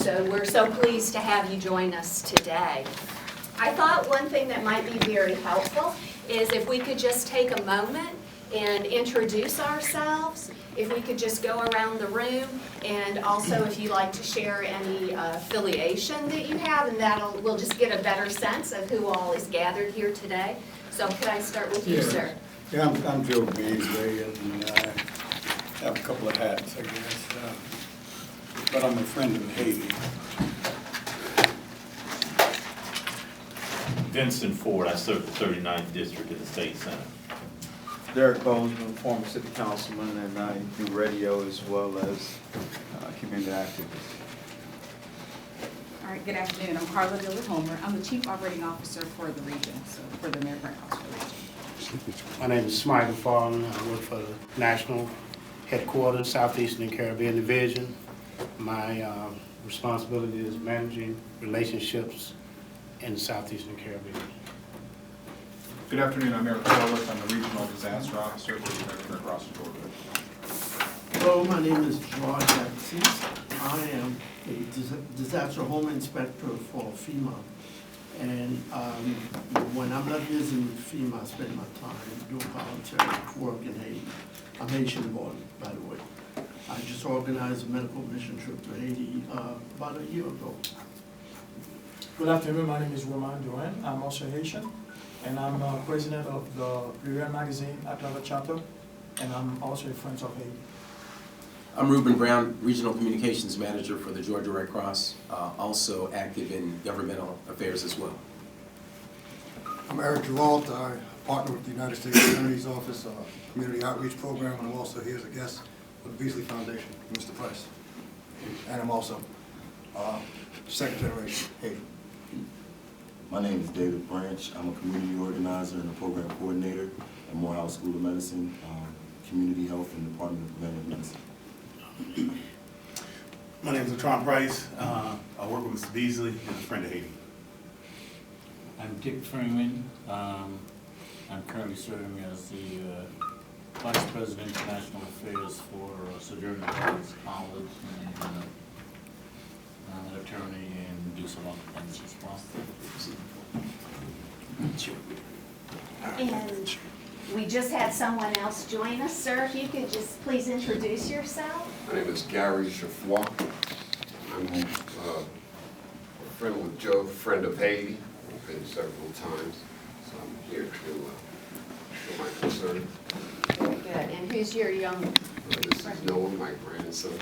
So we're so pleased to have you join us today. I thought one thing that might be very helpful is if we could just take a moment and introduce ourselves, if we could just go around the room, and also if you'd like to share any affiliation that you have, and we'll just get a better sense of who all is gathered here today. So could I start with you, sir? Yeah, I'm Joe Beasley, and I have a couple of hats, I guess. But I'm a friend of Haiti. Vincent Ford, I serve the 39th District of the State Senate. Derek Bozeman, former city councilman, and I do radio as well as community activist. All right, good afternoon. I'm Carla Dillard-Homer. I'm the Chief Operating Officer for the region, so for the American Red Cross region. My name is Michael Farland. I work for the National Headquarters, Southeastern and Caribbean Division. My responsibility is managing relationships in the Southeastern Caribbean. Good afternoon, I'm Eric Wallace. I'm the Regional Disaster Officer for the American Red Cross of Georgia. Hello, my name is George Baptiste. I am a disaster home inspector for FEMA. And when I'm not visiting FEMA, I spend my time doing voluntary work in Haiti. I'm Haitian born, by the way. I just organized a medical mission trip to Haiti about a year ago. Good afternoon, my name is Roman Duran. I'm also Haitian, and I'm president of the Pluriel Magazine Atlanta chapter, and I'm also a friend of Haiti. I'm Ruben Brown, Regional Communications Manager for the Georgia Red Cross, also active in governmental affairs as well. I'm Eric Geralt. I partner with the United States Attorney's Office Community Outreach Program, and I'm also here as a guest with the Beasley Foundation, Mr. Price. And I'm also second generation Haiti. My name is David Branch. I'm a community organizer and a program coordinator at Morehouse School of Medicine, Community Health, and Department of Preventive Medicine. My name is Tron Price. I work with Mr. Beasley and a friend of Haiti. I'm Dick Freeman. I'm currently serving as the Vice President of International Affairs for Sojourner Truth College, and I'm an attorney and do some other things as well. And we just had someone else join us. Sir, if you could just please introduce yourself. My name is Gary Chaffois. I'm a friend with Joe, friend of Haiti. I've been several times, so I'm here to show my concern. Good. And who's your young This is Noah, my grandson.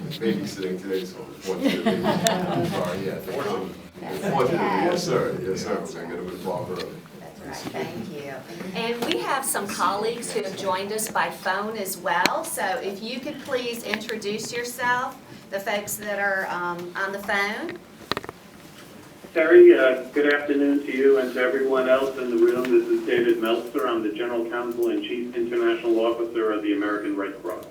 He's babysitting today, so unfortunately, I'm sorry, yeah, they come. Unfortunately, yes, sir, yes, sir. I got him involved early. That's right, thank you. And we have some colleagues who have joined us by phone as well. So if you could please introduce yourself, the folks that are on the phone. Terry, good afternoon to you and to everyone else in the room. This is David Meltzer. I'm the General Counsel and Chief International Officer of the American Red Cross.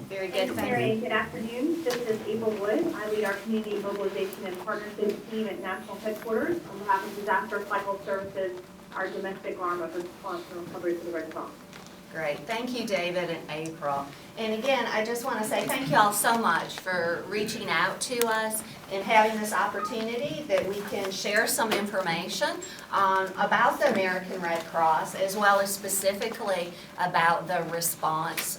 Very good, thank Terry, you. good afternoon. This is April Wood. I lead our Community Mobilization and Partnership team at National Headquarters on behalf of Disaster Cycle Services, our domestic arm of response and recovery for the Red Cross. Great. Thank you, David and April. And again, I just want to say thank you all so much for reaching out to us and having this opportunity that we can share some information about the American Red Cross, as well as specifically about the response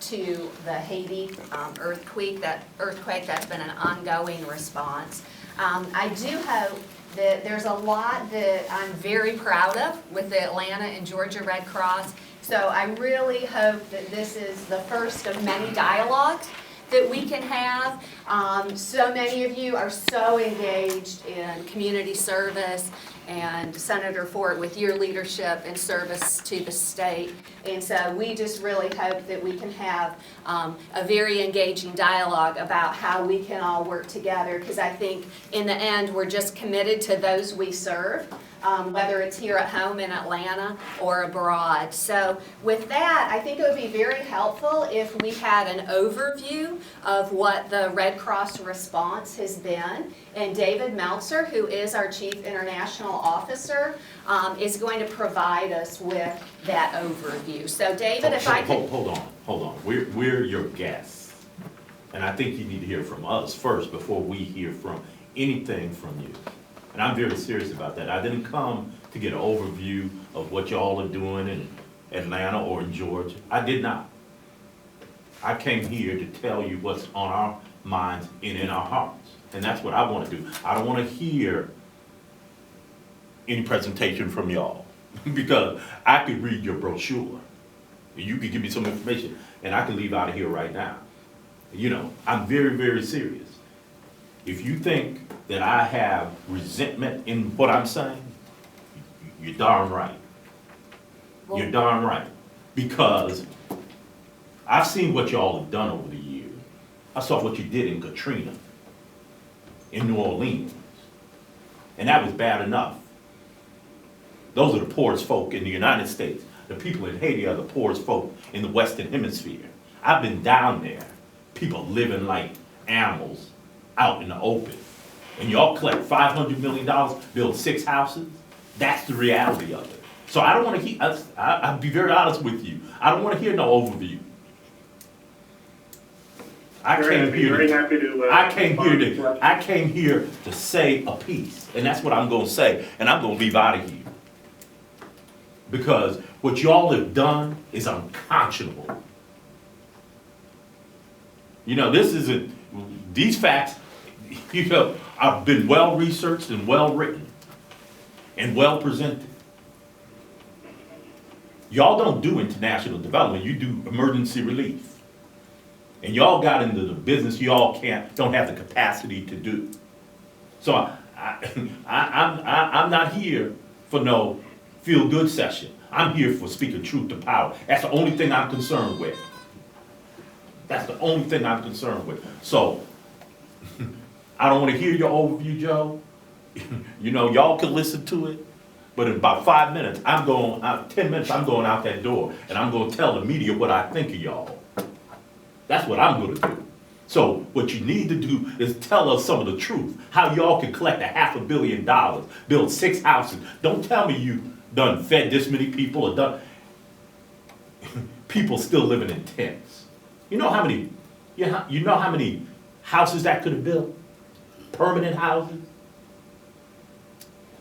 to the Haiti earthquake that's been an ongoing response. I do hope that there's a lot that I'm very proud of with the Atlanta and Georgia Red Cross. So I really hope that this is the first of many dialogues that we can have. So many of you are so engaged in community service, and Senator Ford with your leadership and service to the state. And so we just really hope that we can have a very engaging dialogue about how we can all work together, because I think in the end we're just committed to those we serve. Whether it's here at home in Atlanta or abroad. So with that, I think it would be very helpful if we had an overview of what the Red Cross response has been. And David Meltzer, who is our Chief International Officer, is going to provide us with that overview. So David, if I could... Hold on. We're your guests. And I think you need to hear from us first before we hear from anything from you. And I'm very serious about that. I didn't come to get an overview of what y'all are doing in Atlanta or in Georgia. I did not. I came here to tell you what's on our minds and in our hearts. And that's what I want to do. I don't want to hear any presentation from y'all because I could read your brochure. You could give me some information and I can leave out of here right now. You know, I'm very, very serious. If you think that I have resentment in what I'm saying, you're darn right. You're darn right. Because I've seen what y'all have done over the years. I saw what you did in Katrina, in New Orleans. And that was bad enough. Those are the poorest folk in the United States. The people in Haiti are the poorest folk in the Western Hemisphere. I've been down there. People living like animals out in the open. And y'all collect $500 million, build 6 houses. That's the reality of it. So I don't want to hear, I'll be very honest with you. I don't want to hear no overview. I came here to say a piece. And that's what I'm going to say. And I'm going to leave out of here. Because what y'all have done is unconscionable. You know, this isn't, these facts, you know, have been well researched and well written and well presented. Y'all don't do international development, you do emergency relief. And y'all got into the business y'all don't have the capacity to do. So I'm not here for no feel-good session. I'm here for speaking truth to power. That's the only thing I'm concerned with. That's the only thing I'm concerned with. So, I don't want to hear your overview, Joe. You know, y'all can listen to it. But in about 5 minutes, 10 minutes, I'm going out that door. And I'm going to tell the media what I think of y'all. That's what I'm going to do. So, what you need to do is tell us some of the truth. How y'all can collect $500 million, build 6 houses. Don't tell me you done fed this many people or done. People still living in tents. You know how many houses that could have built? Permanent houses?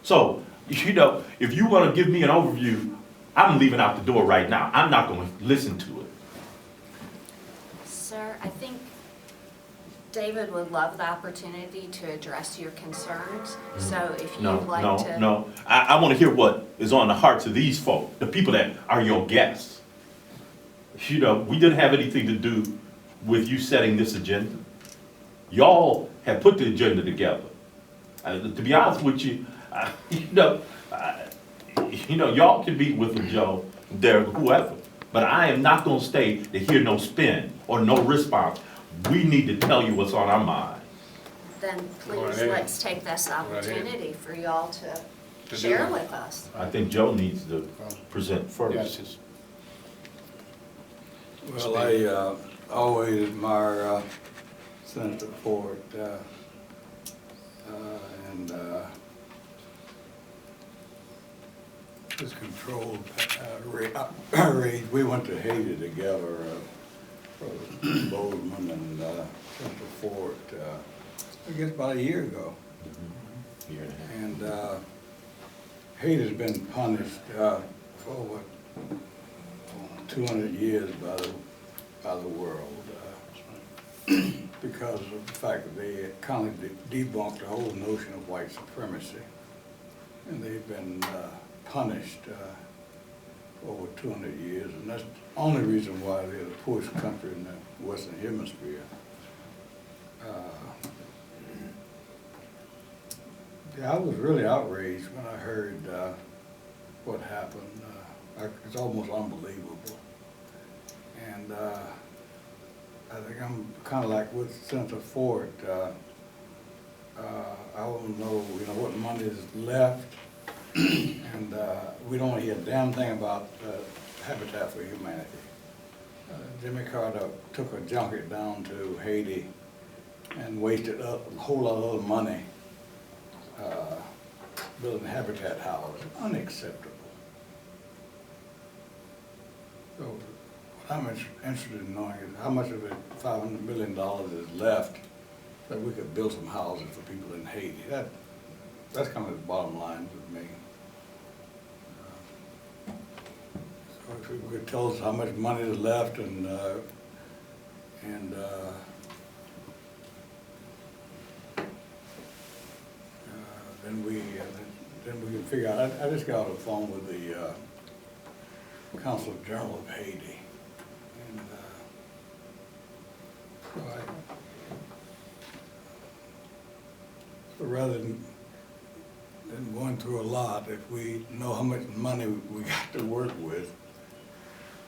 So, you know, if you want to give me an overview, I'm leaving out the door right now. I'm not going to listen to it. Sir, I think David would love the opportunity to address your concerns. So if you'd like to. No. I want to hear what is on the hearts of these folk, the people that are your guests. You know, we didn't have anything to do with you setting this agenda. Y'all have put the agenda together. To be honest with you, y'all can meet with Joe, Derek, whoever. But I am not going to stay to hear no spin or no response. We need to tell you what's on our mind. Then please, let's take this opportunity for y'all to share with us. I think Joe needs to present first. Yes. Well, I always admire Senator Ford, and his controlled rate. We went to Haiti together, Bozeman and Senator Ford, I guess about a year ago. And Haiti's been punished for what, 200 years by the world because of the fact that they kind of debunked the whole notion of white supremacy. And they've been punished for over 200 years, and that's the only reason why they're the poorest country in the Western Hemisphere. Yeah, I was really outraged when I heard what happened. It's almost unbelievable. And I think I'm kind of like with Senator Ford. I want to know, what money is left, and we don't hear a damn thing about Habitat for Humanity. Jimmy Carter took a junket down to Haiti and wasted a whole lot of other money building Habitat houses. Unacceptable. So what I'm interested in knowing is how much of it, $500 million is left that we could build some houses for people in Haiti. That's kind of the bottom line with me. So if you could tell us how much money is left and then we can figure out. I just got on the phone with the Consul General of Haiti, and so rather than going through a lot, if we know how much money we got to work with,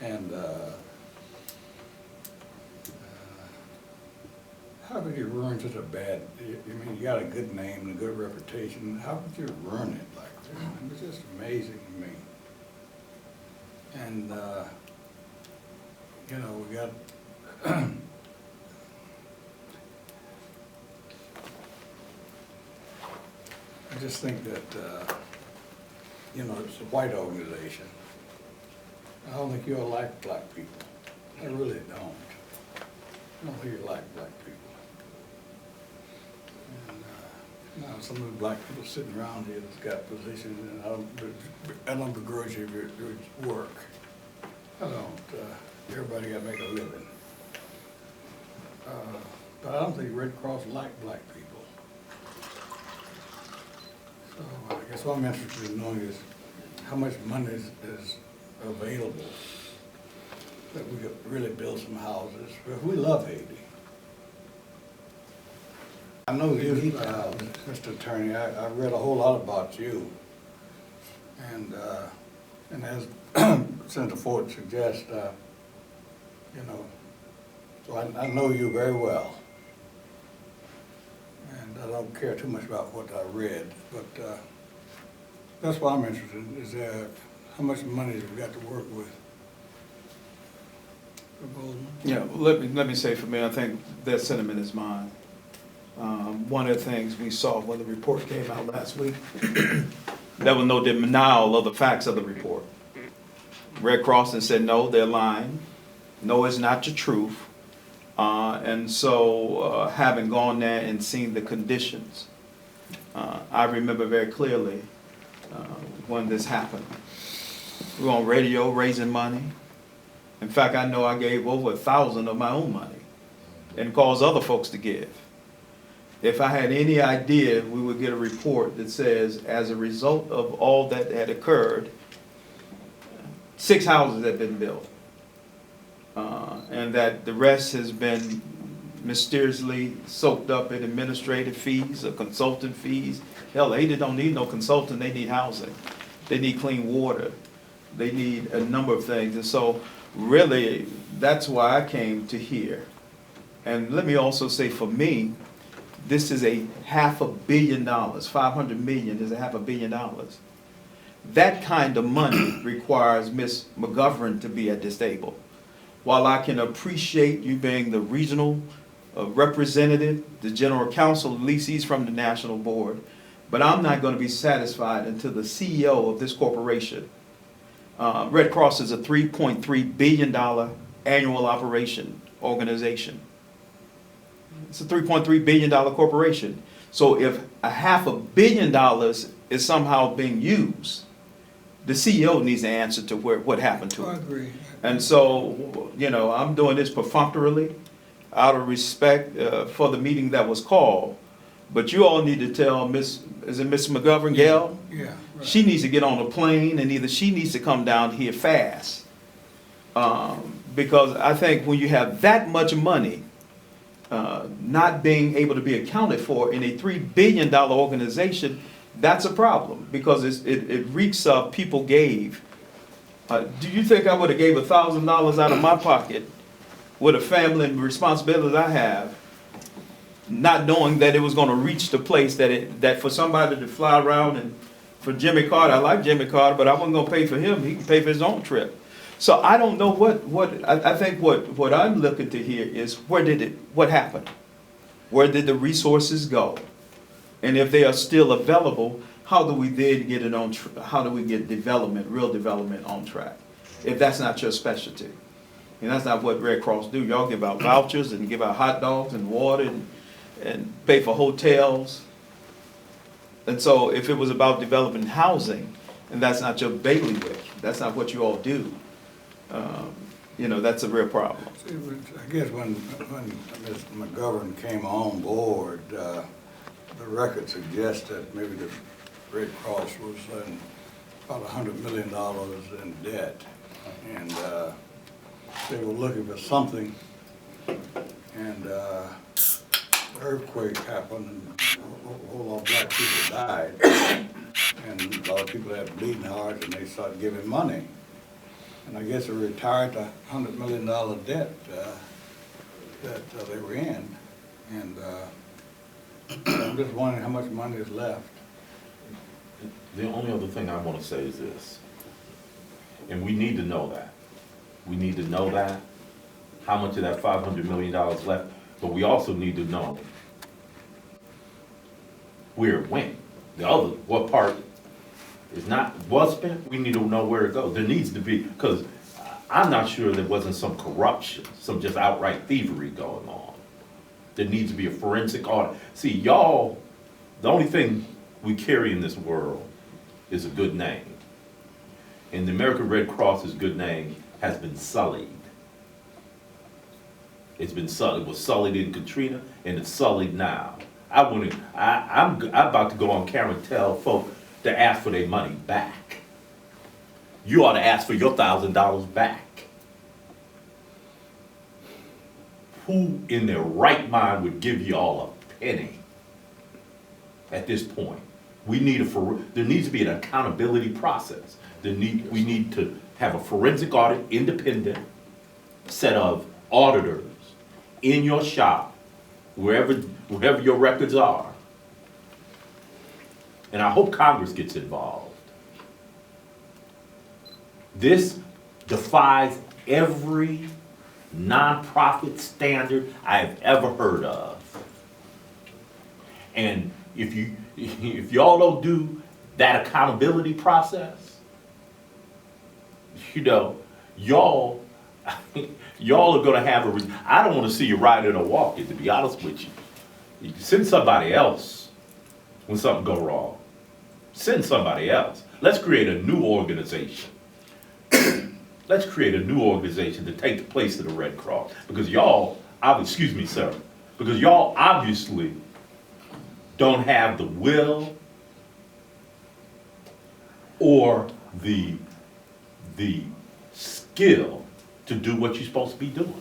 and how could you ruin such a bad, I mean, you got a good name and a good reputation, how could you ruin it like that? It's just amazing to me. And, you know, we got, I just think that, you know, it's a white organization. I don't think you'll like black people. I really don't. I don't think you like black people. And now some of the black people sitting around here that's got positions, and I don't begrudge you your work. I don't. Everybody got to make a living. But I don't think Red Cross like black people. So I guess what I'm interested in knowing is how much money is available that we could really build some houses. We love Haiti. I know you, Mr. Attorney, I read a whole lot about you. And as Senator Ford suggests, you know, so I know you very well. And I don't care too much about what I read, but that's what I'm interested in, is how much money have we got to work with? Yeah, let me say for me, I think that sentiment is mine. One of the things we saw when the report came out last week, there was no denial of the facts of the report. Red Cross said, no, they're lying. No, it's not the truth. And so having gone there and seen the conditions, I remember very clearly when this happened. We were on radio raising money. In fact, I know I gave over 1,000 of my own money and caused other folks to give. If I had any idea, we would get a report that says, as a result of all that had occurred, 6 houses had been built. And that the rest has been mysteriously soaked up in administrative fees or consultant fees. Hell, Haiti don't need no consultant, they need housing. They need clean water. They need a number of things. And so really, that's why I came to here. And let me also say, for me, this is a $500 million. 500 million is a $500 million. That kind of money requires Ms. McGovern to be at this table. While I can appreciate you being the regional representative, the general counsel, at least he's from the national board, but I'm not going to be satisfied until the CEO of this corporation. Red Cross is a $3.3 billion annual operation organization. It's a $3.3 billion corporation. So if $500 million is somehow being used, the CEO needs to answer to what happened to it. I agree. And so, you know, I'm doing this perfunctorily out of respect for the meeting that was called. But you all need to tell is it Miss McGovern, Gail? Yeah. Right. She needs to get on a plane, and either she needs to come down here fast. Because I think when you have that much money not being able to be accounted for in a $3 billion organization, that's a problem, because it reeks of people gave. Do you think I would have gave $1,000 out of my pocket with a family and responsibilities I have, not knowing that it was going to reach the place that for somebody to fly around? And for Jimmy Carter, I like Jimmy Carter, but I wasn't going to pay for him. He can pay for his own trip. So I don't know I think what I'm looking to hear is what happened? Where did the resources go? And if they are still available, how do we then get it on? How do we get real development on track? If that's not your specialty. And that's not what Red Cross do. Y'all give out vouchers and give out hot dogs and water and pay for hotels. And so if it was about developing housing, and that's not your bailiwick, that's not what you all do, you know, that's a real problem. See, I guess when Ms. McGovern came on board, the record suggests that maybe the Red Cross was in about $100 million in debt. And they were looking for something, and the earthquake happened, and a whole lot of black people died. And a lot of people had bleeding hearts, and they started giving money. And I guess they retired the $100 million debt that they were in. And I'm just wondering how much money is left. The only other thing I want to say is this, and we need to know that. We need to know that, how much of that $500 million left, but we also need to know where it went. The other, what part is not, was spent, we need to know where it goes. There needs to be, because I'm not sure there wasn't some corruption, some just outright thievery going on. There needs to be a forensic audit. See, y'all, the only thing we carry in this world is a good name. And the American Red Cross's good name has been sullied. It's been sullied. It was sullied in Katrina, and it's sullied now. I'm about to go on camera and tell folk to ask for their money back. You ought to ask for your $1,000 back. Who in their right mind would give you all a penny at this point? We need there needs to be an accountability process. We need to have a forensic audit, independent set of auditors in your shop, wherever your records are. And I hope Congress gets involved. This defies every nonprofit standard I've ever heard of. And if y'all don't do that accountability process, you know, y'all are gonna have I don't wanna see you riding or walking, to be honest with you. You can send somebody else when something go wrong. Send somebody else. Let's create a new organization. Let's create a new organization to take the place of the Red Cross. Because y'all, excuse me, sir, because y'all obviously don't have the will or the skill to do what you're supposed to be doing.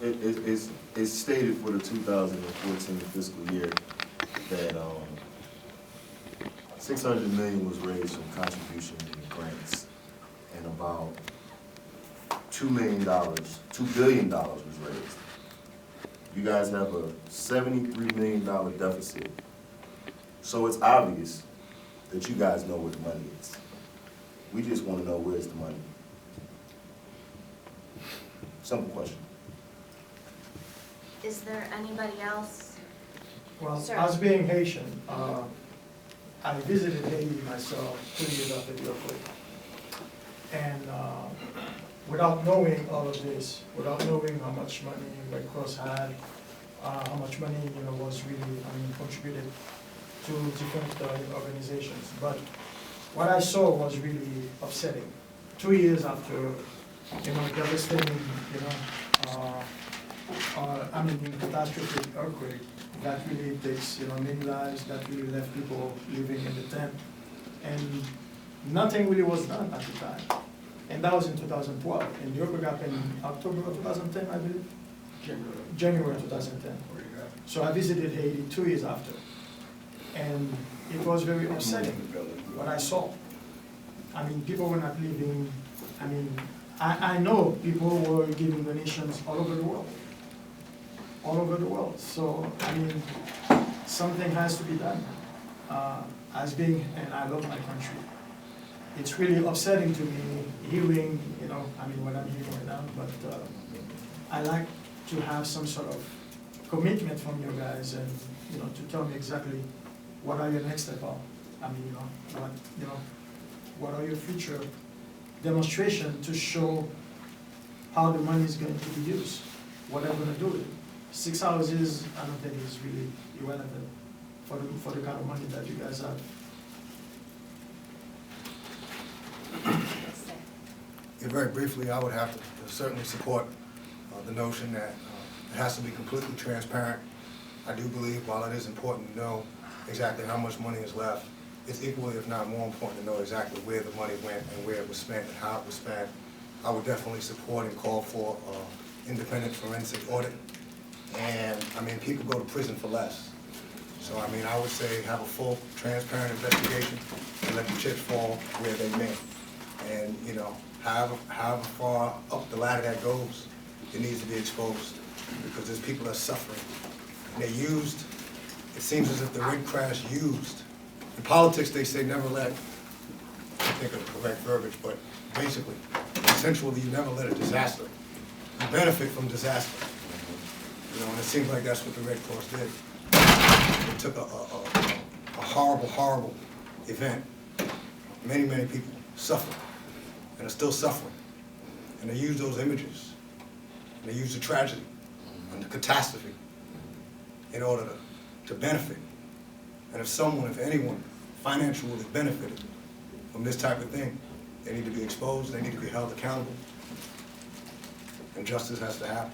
It's stated for the 2014 fiscal year that $600 million was raised from contribution and grants, and about $2 billion was raised. You guys have a $73 million deficit. So it's obvious that you guys know where the money is. We just want to know where's the money. Simple question. Is there anybody else? Well, Sir. as being Haitian, I visited Haiti myself 2 years after the earthquake. And without knowing all of this, without knowing how much money Red Cross had, how much money was really contributed to different organizations. But what I saw was really upsetting. 2 years after, devastating, catastrophic earthquake that really takes, many lives, that really left people living in the tent. And nothing really was done at the time. And that was in 2012. And the earthquake happened in October of 2010, I believe? January 2010. So I visited Haiti 2 years after. And it was very upsetting what I saw. People were not living, I know people were giving donations all over the world. All over the world. So, something has to be done. And I love my country. It's really upsetting to me hearing, what I'm hearing right now, but I like to have some sort of commitment from you guys and, to tell me exactly what are your next steps are. what are your future demonstrations to show how the money is going to be used, what they're gonna do with it. 6 hours is, I don't think is really irrelevant for the kind of money that you guys have. Yeah, very briefly, I would have to certainly support the notion that it has to be completely transparent. I do believe, while it is important to know exactly how much money is left, it's equally, if not more important, to know exactly where the money went and where it was spent and how it was spent. I would definitely support and call for independent forensic audit. And, I mean, people go to prison for less. So, I mean, I would say have a full, transparent investigation and let the chips fall where they may. And, you know, however far up the ladder that goes, it needs to be exposed because there's people that are suffering. And they're used, it seems as if the Red Cross used. In politics, they say never let, I think of the correct verbiage, but basically, essentially, you never let a disaster. You benefit from disaster. You know, and it seems like that's what the Red Cross did. They took a horrible, horrible event. Many, many people suffered and are still suffering. And they use those images. And they use the tragedy and the catastrophe in order to benefit. And if someone, if anyone, financially benefited from this type of thing, they need to be exposed, they need to be held accountable, and justice has to happen.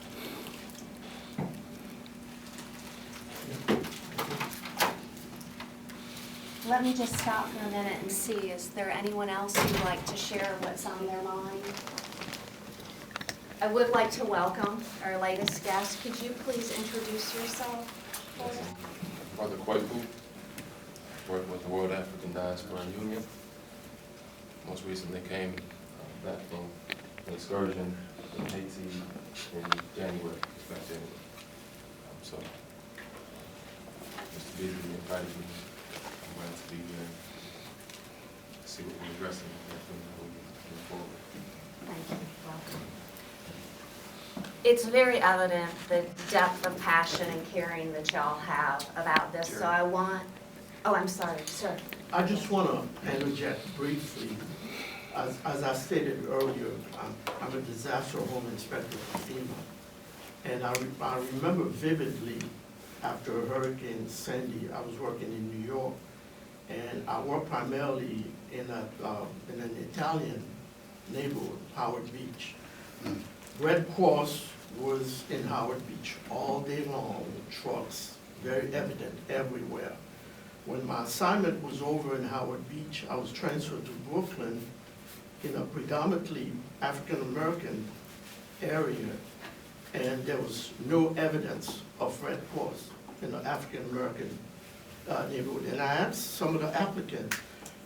Let me just stop for a minute and see, is there anyone else who'd like to share what's on their mind? I would like to welcome our latest guest. Could you please introduce yourself for us? Brother Kwaku, work with the World African Diaspora Union. Most recently came back from an excursion in Haiti in January, back January. So, Mr. Beasley invited me. I'm glad to be here and see what we're addressing and how we move forward. Thank you. Welcome. It's very evident the depth of passion and caring that y'all have about this, so I want, oh, I'm sorry, sir. I just want to interject briefly. As I stated earlier, I'm a disaster home inspector for FEMA. And I remember vividly after Hurricane Sandy, I was working in New York. And I worked primarily in an Italian neighborhood, Howard Beach. Red Cross was in Howard Beach all day long, trucks, very evident everywhere. When my assignment was over in Howard Beach, I was transferred to Brooklyn in a predominantly African-American area, and there was no evidence of Red Cross in the African-American neighborhood. And I asked some of the applicants,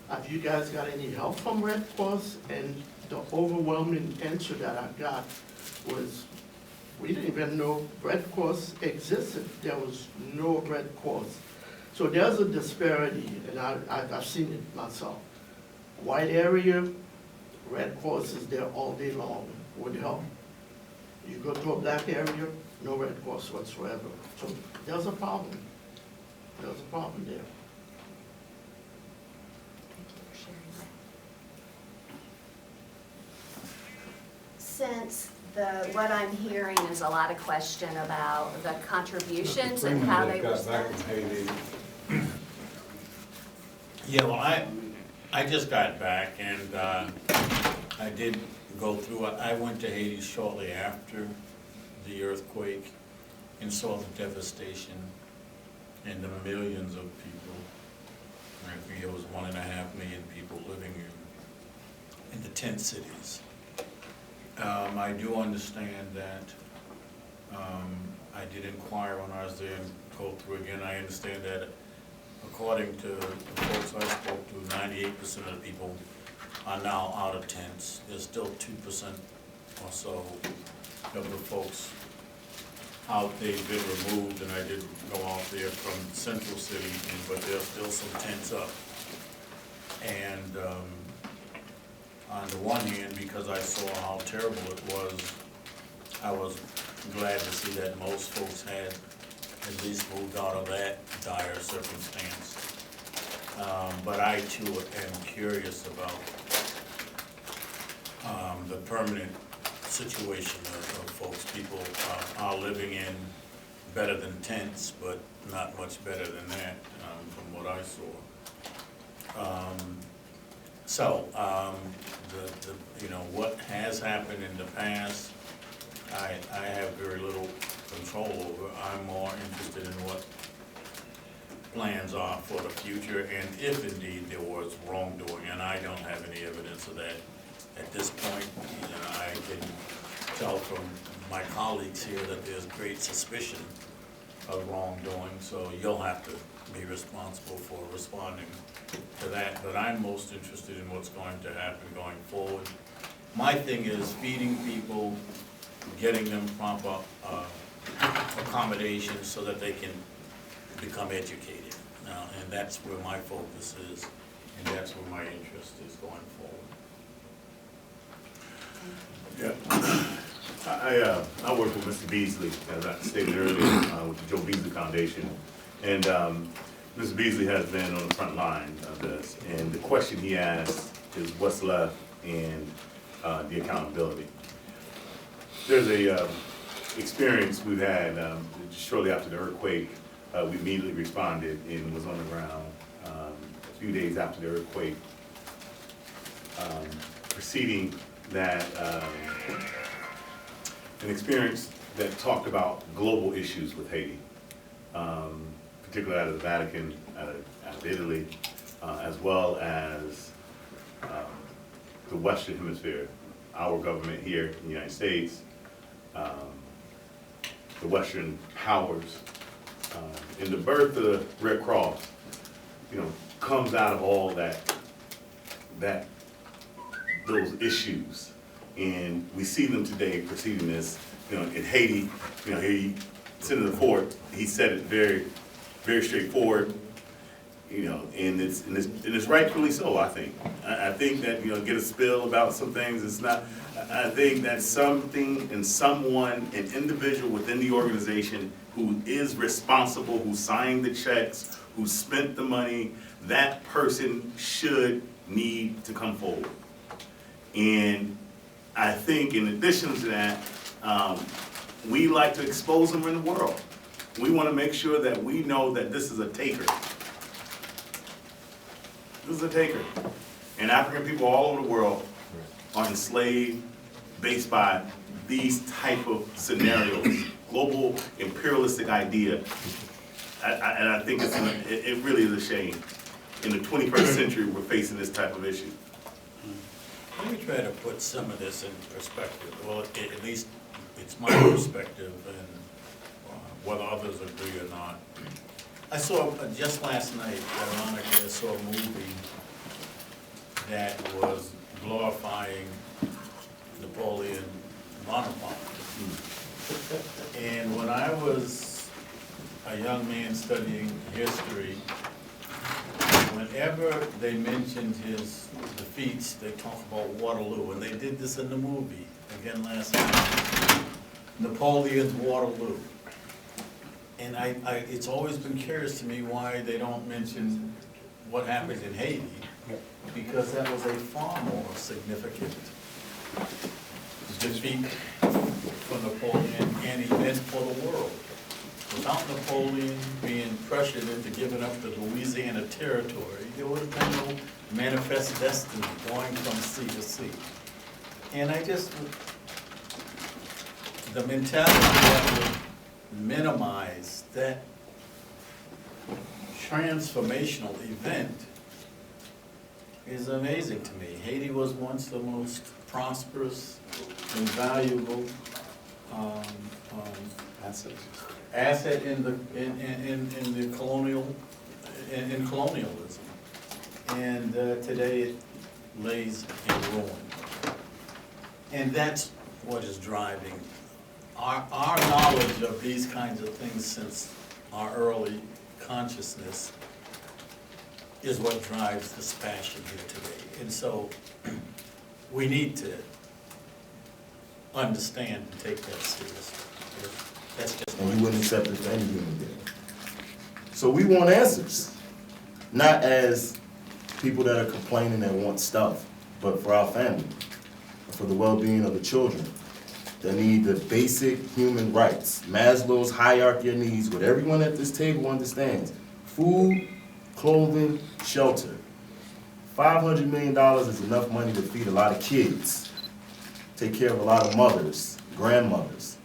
have you guys got any help from Red Cross? And the overwhelming answer that I got was, we didn't even know Red Cross existed. There was no Red Cross. So there's a disparity, and I've seen it myself. White area, Red Cross is there all day long with help. You go to a black area, no Red Cross whatsoever. So there's a problem. There's a problem there. Thank you for sharing that. Since what I'm hearing is a lot of question about the contributions and how they were spent. Yeah, well, I just got back and I did go through it. I went to Haiti shortly after the earthquake and saw the devastation and the millions of people. I think it was 1.5 million people living in the tent cities. I do understand that. I did inquire when I was there and go through again. I understand that according to the folks I spoke to, 98% of the people are now out of tents. There's still 2% or so of the folks out, they've been removed, and I did go out there from Central City, but there's still some tents up. And on the one hand, because I saw how terrible it was, I was glad to see that most folks had at least moved out of that dire circumstance. but I too am curious about the permanent situation of folks. People are living in better than tents, but not much better than that, from what I saw. What has happened in the past, I have very little control over. I'm more interested in what plans are for the future, and if indeed there was wrongdoing, and I don't have any evidence of that at this point. I can tell from my colleagues here that there's great suspicion of wrongdoing, so you'll have to be responsible for responding to that. But I'm most interested in what's going to happen going forward. My thing is feeding people, getting them proper accommodations so that they can become educated. And that's where my focus is, and that's where my interest is going forward. Yeah, I work with Mr. Beasley, as I stated earlier, with the Joe Beasley Foundation. And Mr. Beasley has been on the front line of this. And the question he asked is what's left in the accountability. There's a experience we've had shortly after the earthquake. We immediately responded and was on the ground a few days after the earthquake. Preceding that, an experience that talked about global issues with Haiti, particularly out of the Vatican, out of Italy, as well as the Western Hemisphere, our government here in the United States, the Western powers. And the birth of the Red Cross, comes out of all those issues. And we see them today preceding this, in Haiti, Senator Ford, he said it very, very straightforward, and it's rightfully so, I think. I think that, get a spill about some things, it's not, I think that something and someone, an individual within the organization who is responsible, who signed the checks, who spent the money, that person should need to come forward. And I think in addition to that, we like to expose them in the world. We want to make sure that we know that this is a taker. This is a taker. And African people all over the world are enslaved based by these type of scenarios, global imperialistic idea. And I think it really is a shame. In the 21st century, we're facing this type of issue. Let me try to put some of this in perspective. Well, at least it's my perspective, and whether others agree or not. I saw, just last night, ironically, I saw a movie that was glorifying Napoleon Bonaparte. And when I was a young man studying history, whenever they mentioned his defeats, they talk about Waterloo, and they did this in the movie, again last night, Napoleon's Waterloo. And it's always been curious to me why they don't mention what happened in Haiti, because that was a far more significant defeat for Napoleon and event for the world. Without Napoleon being pressured into giving up the Louisiana territory, there would have been no manifest destiny going from sea to sea. And the mentality that would minimize that transformational event is amazing to me. Haiti was once the most prosperous and valuable asset in the colonialism, and today it lays in ruin. And that's what is driving our knowledge of these kinds of things since our early consciousness is what drives this passion here today. And so we need to understand and take that seriously. That's just and you wouldn't accept it for any human being. So we want answers. not as people that are complaining and want stuff, but for our family, for the well-being of the children that need the basic human rights, Maslow's hierarchy of needs, what everyone at this table understands: food, clothing, shelter. $500 million is enough money to feed a lot of kids, take care of a lot of mothers, grandmothers,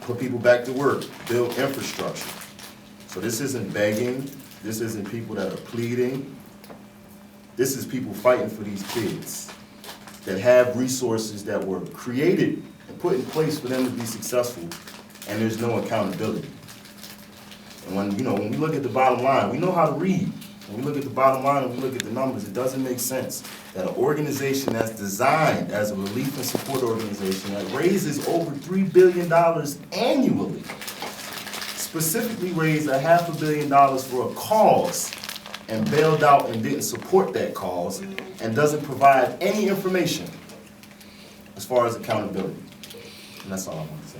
put people back to work, build infrastructure. So this isn't begging, this isn't people that are pleading. This is people fighting for these kids that have resources that were created and put in place for them to be successful, and there's no accountability. And when we look at the bottom line, we know how to read. When we look at the bottom line and we look at the numbers, it doesn't make sense that an organization that's designed as a relief and support organization that raises over $3 billion annually, specifically raised $500 million for a cause and bailed out and didn't support that cause and doesn't provide any information as far as accountability. And that's all I want to say.